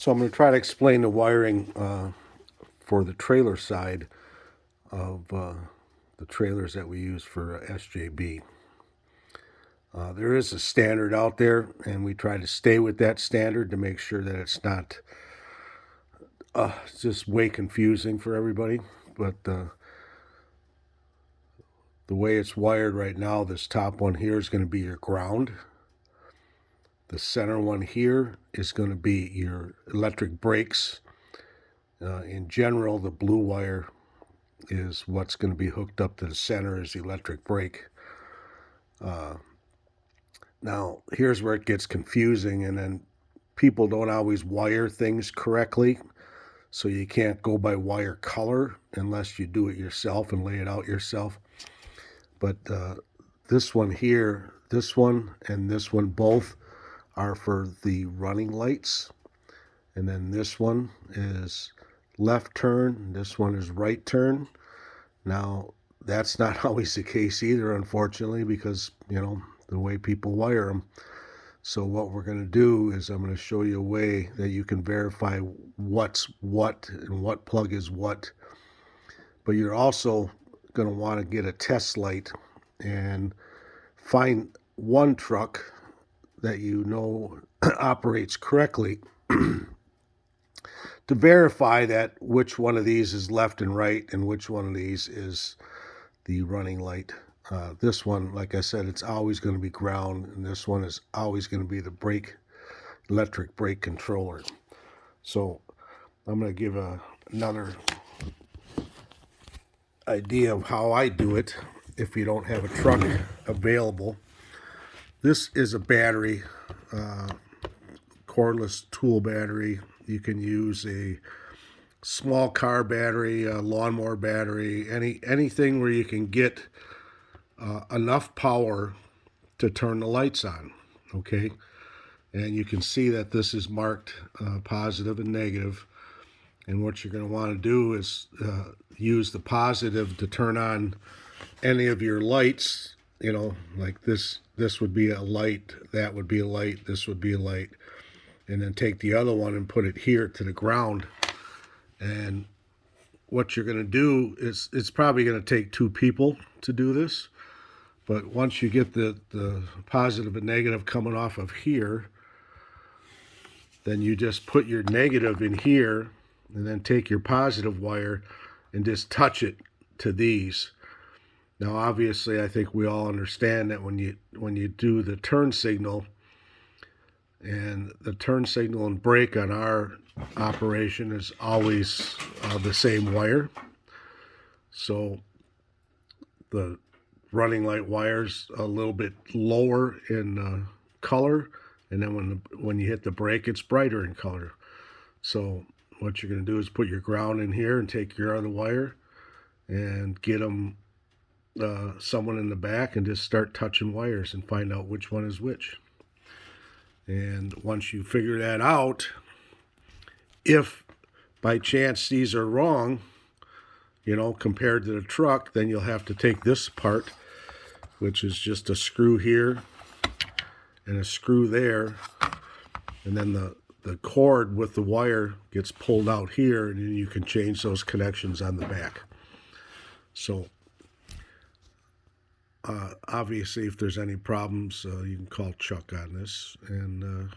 So I'm going to try to explain the wiring for the trailer side of the trailers that we use for SJB. There is a standard out there, and we try to stay with that standard to make sure that it's not just way confusing for everybody. But the way it's wired right now, this top one here is going to be your ground. The center one here is going to be your electric brakes. In general, the blue wire is what's going to be hooked up to the center as the electric brake. Now, here's where it gets confusing, and then people don't always wire things correctly, so you can't go by wire color unless you do it yourself and lay it out yourself. But this one here, this one and this one both are for the running lights, and then this one is left turn, this one is right turn. Now, that's not always the case either, unfortunately, because, the way people wire them. So what we're going to do is I'm going to show you a way that you can verify what's what and what plug is what. But you're also going to want to get a test light and find one truck that you know operates correctly to verify that which one of these is left and right and which one of these is the running light. This one, like I said, it's always going to be ground, and this one is always going to be the electric brake controller. So I'm going to give another idea of how I do it if you don't have a truck available. This is a battery, cordless tool battery. You can use a small car battery, a lawnmower battery, anything where you can get enough power to turn the lights on, okay? And you can see that this is marked positive and negative. And what you're going to want to do is use the positive to turn on any of your lights, like this would be a light, that would be a light, this would be a light. And then take the other one and put it here to the ground. And what you're going to do is, it's probably going to take two people to do this. But once you get the positive and negative coming off of here, then you just put your negative in here and then take your positive wire and just touch it to these. Now, obviously, I think we all understand that when you do the turn signal, and the turn signal and brake on our operation is always the same wire. So the running light wire's a little bit lower in color, and then when you hit the brake, it's brighter in color. So what you're going to do is put your ground in here and take your other wire and get them someone in the back and just start touching wires and find out which one is which. And once you figure that out, if by chance these are wrong, compared to the truck, then you'll have to take this part, which is just a screw here and a screw there, and then the cord with the wire gets pulled out here, and then you can change those connections on the back. So obviously, if there's any problems, you can call Chuck on this, and